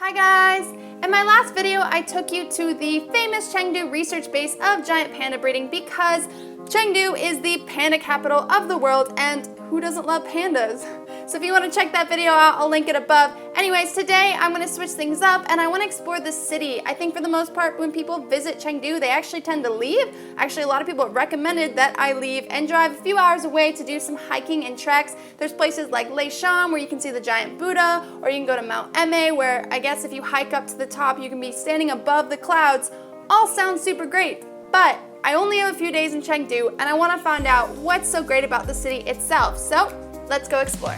Hi guys! In my last video, I took you to the famous Chengdu research base of giant panda breeding because Chengdu is the panda capital of the world, and who doesn't love pandas? So if you want to check that video out, I'll link it above. Anyways, today I'm going to switch things up and I want to explore the city. I think for the most part, when people visit Chengdu, they actually tend to leave. Actually, a lot of people have recommended that I leave and drive a few hours away to do some hiking and treks. There's places like Leishan where you can see the giant Buddha, or you can go to Mount Eme where I guess if you hike up to the top, you can be standing above the clouds. All sounds super great, but I only have a few days in Chengdu and I want to find out what's so great about the city itself. So let's go explore.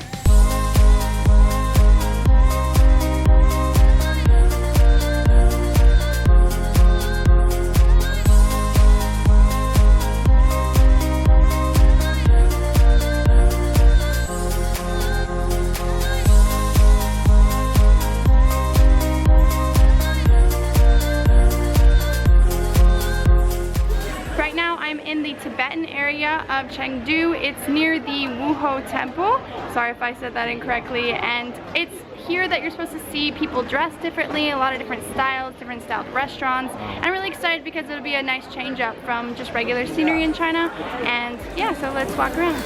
In the Tibetan area of Chengdu. It's near the Wuhouci temple. Sorry if I said that incorrectly. And it's here that you're supposed to see people dressed differently, a lot of different styles, different styled restaurants. I'm really excited because it'll be a nice change up from just regular scenery in China. And yeah, so let's walk around.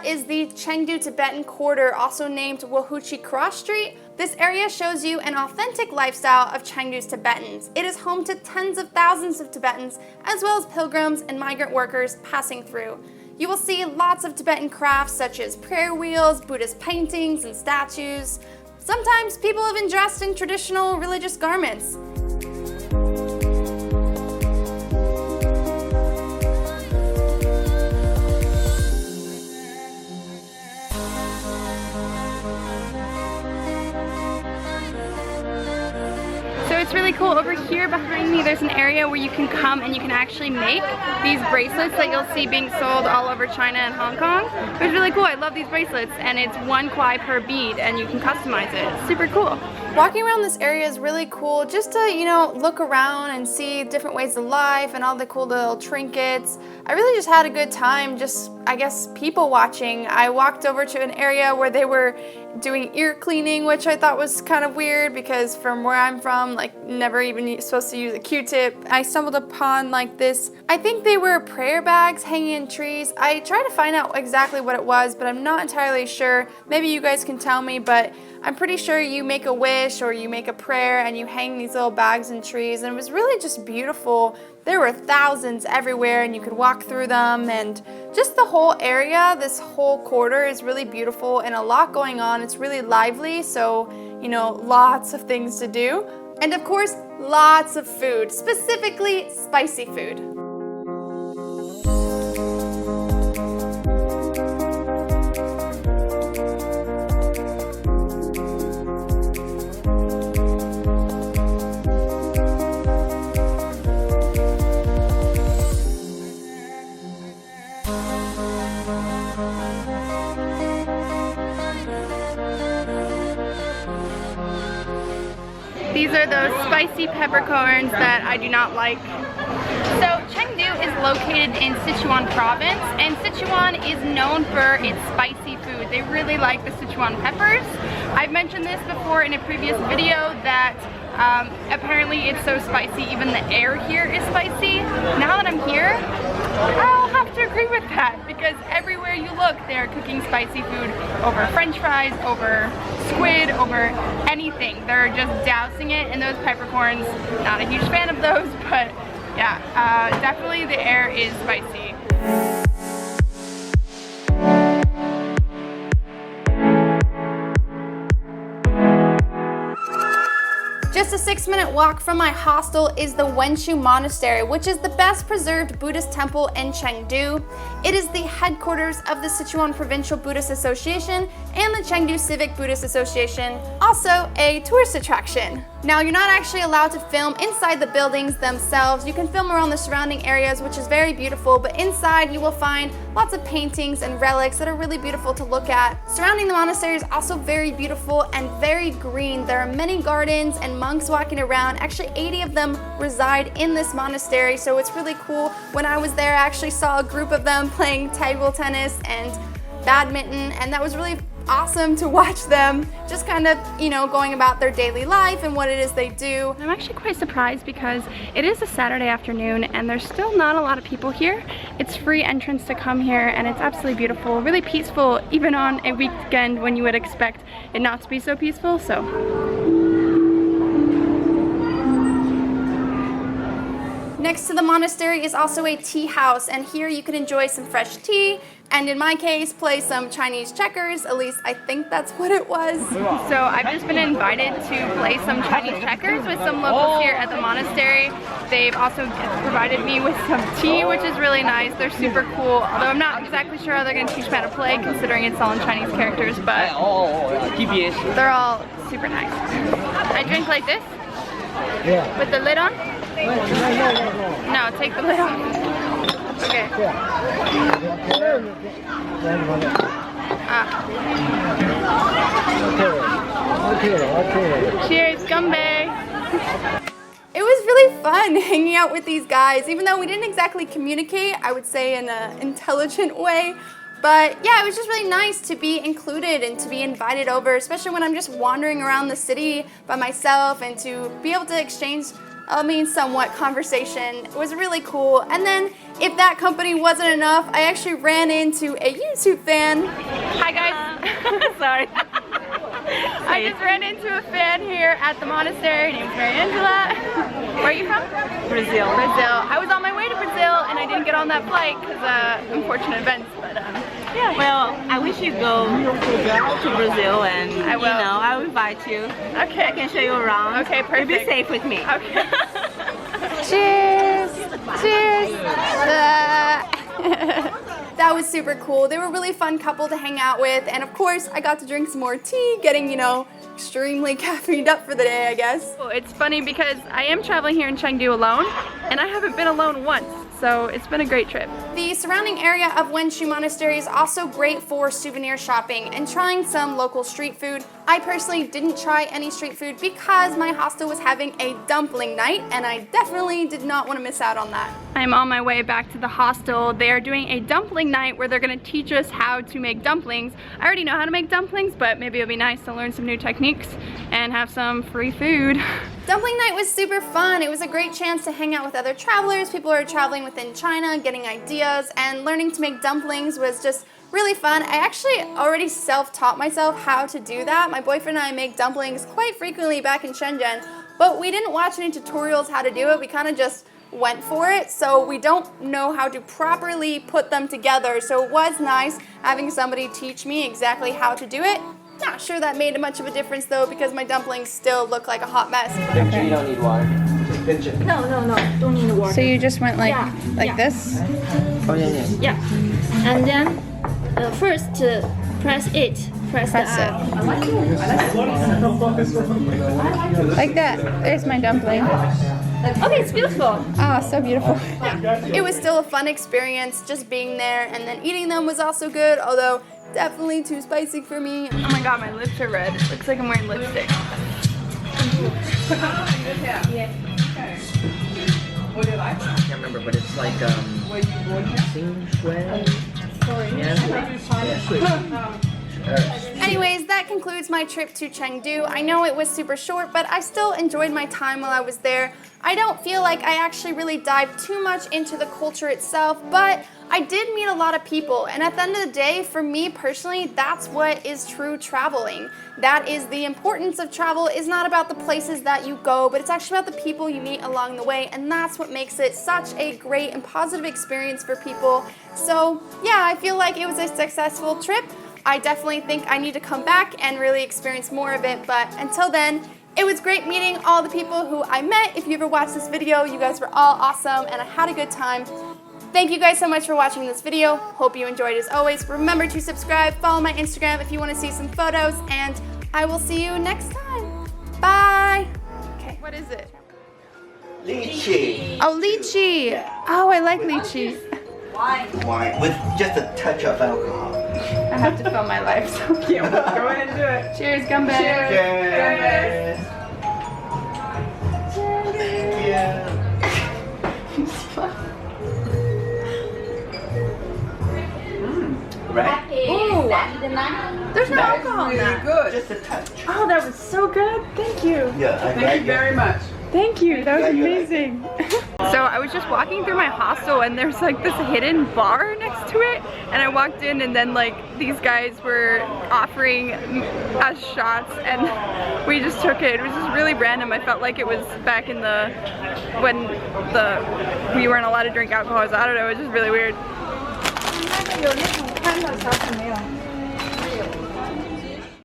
Is the Chengdu Tibetan Quarter, also named Wuhouci Cross Street. This area shows you an authentic lifestyle of Chengdu's Tibetans. It is home to tens of thousands of Tibetans, as well as pilgrims and migrant workers passing through. You will see lots of Tibetan crafts such as prayer wheels, Buddhist paintings, and statues. Sometimes people have been dressed in traditional religious garments. It's really cool. Over here behind me there's an area where you can come and you can actually make these bracelets that you'll see being sold all over China and Hong Kong. It's really cool. I love these bracelets, and it's 1 kwai per bead and you can customize it. It's super cool. Walking around this area is really cool just to, look around and see different ways of life and all the cool little trinkets. I really just had a good time just, I guess, people watching. I walked over to an area where they were doing ear cleaning, which I thought was kind of weird because from where I'm from, never even supposed to use a Q-tip. I stumbled upon this, I think they were prayer bags hanging in trees. I tried to find out exactly what it was, but I'm not entirely sure. Maybe you guys can tell me, but I'm pretty sure you make a wish or you make a prayer and you hang these little bags in trees, and it was really just beautiful. There were thousands everywhere and you could walk through them, and just the whole area, this whole quarter is really beautiful and a lot going on. It's really lively, so lots of things to do. And of course, lots of food, specifically spicy food. These are those spicy peppercorns that I do not like. So Chengdu is located in Sichuan province, and Sichuan is known for its spicy food. They really like the Sichuan peppers. I've mentioned this before in a previous video that apparently it's so spicy, even the air here is spicy. Now that I'm here, I'll have to agree with that because everywhere you look, they're cooking spicy food over French fries, over squid, over anything. They're just dousing it in those peppercorns. Not a huge fan of those, but yeah, definitely the air is spicy. Just a 6-minute walk from my hostel is the Wenshu Monastery, which is the best preserved Buddhist temple in Chengdu. It is the headquarters of the Sichuan Provincial Buddhist Association and the Chengdu Civic Buddhist Association, also a tourist attraction. Now, you're not actually allowed to film inside the buildings themselves. You can film around the surrounding areas, which is very beautiful, but inside you will find lots of paintings and relics that are really beautiful to look at. Surrounding the monastery is also very beautiful and very green. There are many gardens and monks walking around. Actually, 80 of them reside in this monastery, so it's really cool. When I was there, I actually saw a group of them playing table tennis and badminton, and that was really awesome to watch them just kind of, you know, going about their daily life and what it is they do. I'm actually quite surprised because it is a Saturday afternoon and there's still not a lot of people here. It's free entrance to come here and it's absolutely beautiful, really peaceful, even on a weekend when you would expect it not to be so peaceful. So next to the monastery is also a tea house, and here you can enjoy some fresh tea, and in my case, play some Chinese checkers. At least I think that's what it was. So I've just been invited to play some Chinese checkers with some locals here at the monastery. They've also provided me with some tea, which is really nice. They're super cool, although I'm not exactly sure how they're going to teach me how to play, considering it's all in Chinese characters, but they're all super nice. I drink like this? Yeah. With the lid on? No, take the lid off. Okay. Cheers, Gumbe. It was really fun hanging out with these guys, even though we didn't exactly communicate, I would say in an intelligent way. But yeah, it was just really nice to be included and to be invited over, especially when I'm just wandering around the city by myself, and to be able to exchange somewhat conversation. It was really cool. And then if that company wasn't enough, I actually ran into a YouTube fan. Hi guys. Sorry. I just ran into a fan here at the monastery named Angela. Where are you from? Brazil. I was on my way to Brazil and I didn't get on that flight because unfortunate events, but yeah. Well, I wish you'd go to Brazil, and I will. You know, I'll invite you. Okay. I can show you around. Okay, perfect. You'll be safe with me. Okay. Cheers! Cheers! That was super cool. They were a really fun couple to hang out with, and of course I got to drink some more tea, getting, you know, extremely caffeined up for the day, I guess. Oh, it's funny because I am traveling here in Chengdu alone, and I haven't been alone once. So it's been a great trip. The surrounding area of Wenshu Monastery is also great for souvenir shopping and trying some local street food. I personally didn't try any street food because my hostel was having a dumpling night, and I definitely did not want to miss out on that. I'm on my way back to the hostel. They are doing a dumpling night where they're going to teach us how to make dumplings. I already know how to make dumplings, but maybe it'll be nice to learn some new techniques and have some free food. Dumpling night was super fun. It was a great chance to hang out with other travelers, people who are traveling within China, getting ideas, and learning to make dumplings was just really fun. I actually already self-taught myself how to do that. My boyfriend and I make dumplings quite frequently back in Shenzhen, but we didn't watch any tutorials how to do it. We kind of just went for it, so we don't know how to properly put them together. So it was nice having somebody teach me exactly how to do it. Not sure that made much of a difference though, because my dumplings still look like a hot mess. Okay. You don't need water. No, don't need water. So you just went like this? Oh yeah. Yeah. And then first press it. Press it. Like that. There's my dumpling. Okay, it's beautiful. Oh, so beautiful. It was still a fun experience just being there, and then eating them was also good, although definitely too spicy for me. Oh my god, my lips are red. It looks like I'm wearing lipstick. I can't remember, but it's like Sichuan. Anyways, that concludes my trip to Chengdu. I know it was super short, but I still enjoyed my time while I was there. I don't feel like I actually really dived too much into the culture itself, but I did meet a lot of people, and at the end of the day, for me personally, that's what is true traveling. That is the importance of travel. Is not about the places that you go, but it's actually about the people you meet along the way, and that's what makes it such a great and positive experience for people. So yeah, I feel like it was a successful trip. I definitely think I need to come back and really experience more of it, but until then, It was great meeting all the people who I met. If you ever watched this video, you guys were all awesome and I had a good time. Thank you guys so much for watching this video. Hope you enjoyed as always. Remember to subscribe, follow my Instagram if you want to see some photos, and I will see you next time. Bye. Okay, what is it? Lychee. Oh, lychee. Oh, I like lychee. Wine with just a touch of alcohol. I have to film my life, so go ahead and do it. Cheers, Gumbay. Cheers. Right? Ooh, there's no alcohol in that. Good. Just a touch. Oh, that was so good. Thank you. Yeah, Thank you very much. Thank you. That was Yeah, you're amazing. So I was just walking through my hostel and there's like this hidden bar next to it, and I walked in and then like these guys were offering us shots and we just took it. It was just really random. I felt like it was back in when we weren't allowed to drink alcohol. So I don't know. It was just really weird.